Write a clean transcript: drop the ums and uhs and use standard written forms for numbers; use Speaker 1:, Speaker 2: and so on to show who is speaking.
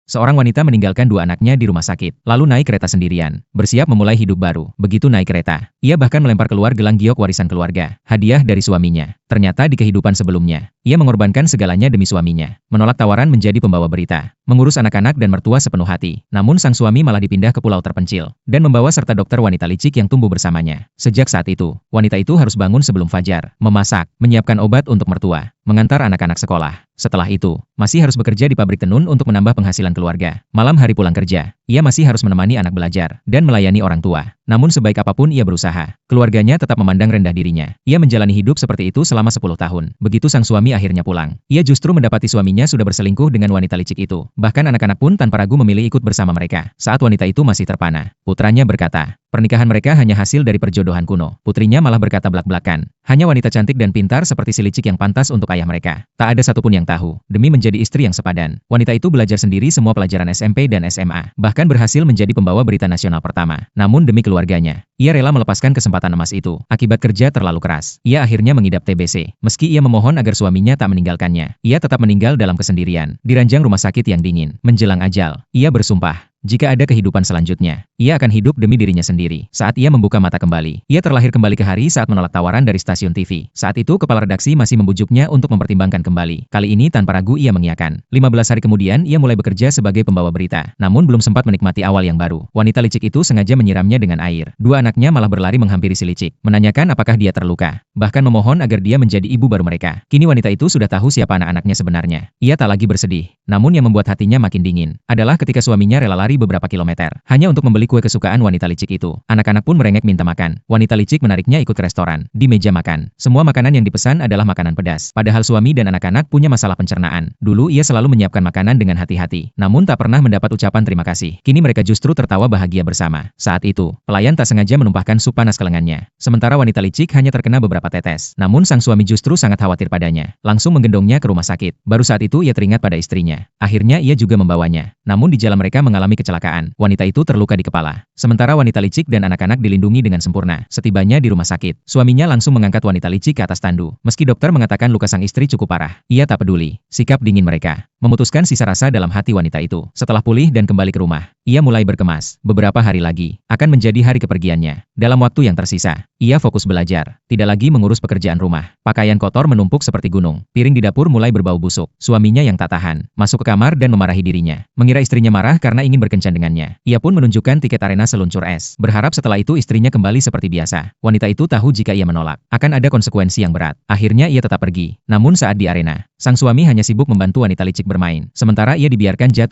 Speaker 1: Seorang wanita meninggalkan dua anaknya di rumah sakit, lalu naik kereta sendirian, bersiap memulai hidup baru. Begitu naik kereta, ia bahkan melempar keluar gelang giok warisan keluarga, hadiah dari suaminya. Ternyata di kehidupan sebelumnya, ia mengorbankan segalanya demi suaminya, menolak tawaran menjadi pembawa berita, mengurus anak-anak dan mertua sepenuh hati. Namun sang suami malah dipindah ke pulau terpencil, dan membawa serta dokter wanita licik yang tumbuh bersamanya. Sejak saat itu, wanita itu harus bangun sebelum fajar, memasak, menyiapkan obat untuk mertua, mengantar anak-anak sekolah. Setelah itu, masih harus bekerja di pabrik tenun untuk menambah penghasilan keluarga. Malam hari pulang kerja, ia masih harus menemani anak belajar dan melayani orang tua. Namun sebaik apapun ia berusaha, keluarganya tetap memandang rendah dirinya. Ia menjalani hidup seperti itu selama 10 tahun. Begitu sang suami akhirnya pulang, ia justru mendapati suaminya sudah berselingkuh dengan wanita licik itu. Bahkan anak-anak pun tanpa ragu memilih ikut bersama mereka. Saat wanita itu masih terpana, putranya berkata, pernikahan mereka hanya hasil dari perjodohan kuno. Putrinya malah berkata belak-belakan, hanya wanita cantik dan pintar seperti si licik yang pantas untuk ayah mereka. Tak ada satupun yang tahu, demi menjadi istri yang sepadan, wanita itu belajar sendiri semua pelajaran SMP dan SMA, bahkan berhasil menjadi pembawa berita nasional pertama. Namun demi keluarganya, ia rela melepaskan kesempatan emas itu. Akibat kerja terlalu keras, ia akhirnya mengidap TBC. Meski ia memohon agar suaminya tak meninggalkannya, ia tetap meninggal dalam kesendirian, di ranjang rumah sakit yang dingin. Menjelang ajal, ia bersumpah, jika ada kehidupan selanjutnya, ia akan hidup demi dirinya sendiri. Saat ia membuka mata kembali, ia terlahir kembali ke hari saat menolak tawaran dari stasiun TV. Saat itu kepala redaksi masih membujuknya untuk mempertimbangkan kembali. Kali ini tanpa ragu ia mengiyakan. 15 hari kemudian ia mulai bekerja sebagai pembawa berita. Namun belum sempat menikmati awal yang baru, wanita licik itu sengaja menyiramnya dengan air. Dua anaknya malah berlari menghampiri si licik, menanyakan apakah dia terluka, bahkan memohon agar dia menjadi ibu baru mereka. Kini wanita itu sudah tahu siapa anak-anaknya sebenarnya. Ia tak lagi bersedih. Namun yang membuat hatinya makin dingin adalah ketika suaminya rela lari beberapa kilometer hanya untuk membeli kue kesukaan wanita licik itu. Anak-anak pun merengek minta makan. Wanita licik menariknya ikut ke restoran. Di meja makan, semua makanan yang dipesan adalah makanan pedas. Padahal suami dan anak-anak punya masalah pencernaan. Dulu ia selalu menyiapkan makanan dengan hati-hati, namun tak pernah mendapat ucapan terima kasih. Kini mereka justru tertawa bahagia bersama. Saat itu, pelayan tak sengaja menumpahkan sup panas ke lengannya. Sementara wanita licik hanya terkena beberapa tetes. Namun sang suami justru sangat khawatir padanya. Langsung menggendongnya ke rumah sakit. Baru saat itu ia teringat pada istrinya. Akhirnya ia juga membawanya. Namun di jalan mereka mengalami kecelakaan. Wanita itu terluka di kepala. Sementara wanita licik dan anak-anak dilindungi dengan sempurna. Setibanya di rumah sakit, suaminya langsung mengangkat wanita licik ke atas tandu. Meski dokter mengatakan luka sang istri cukup parah, ia tak peduli. Sikap dingin mereka memutuskan sisa rasa dalam hati wanita itu. Setelah pulih dan kembali ke rumah, ia mulai berkemas. Beberapa hari lagi akan menjadi hari kepergiannya. Dalam waktu yang tersisa, ia fokus belajar, tidak lagi mengurus pekerjaan rumah. Pakaian kotor menumpuk seperti gunung. Piring di dapur mulai berbau busuk. Suaminya yang tak tahan, masuk ke kamar dan memarahi dirinya. Mengira istrinya marah karena ingin berkencan dengannya. Ia pun menunjukkan tiket arena seluncur es. Berharap setelah itu istrinya kembali seperti biasa. Wanita itu tahu jika ia menolak, akan ada konsekuensi yang berat. Akhirnya ia tetap pergi. Namun saat di arena, sang suami hanya sibuk membantu wanita licik bermain. Sementara ia dibiarkan jatuh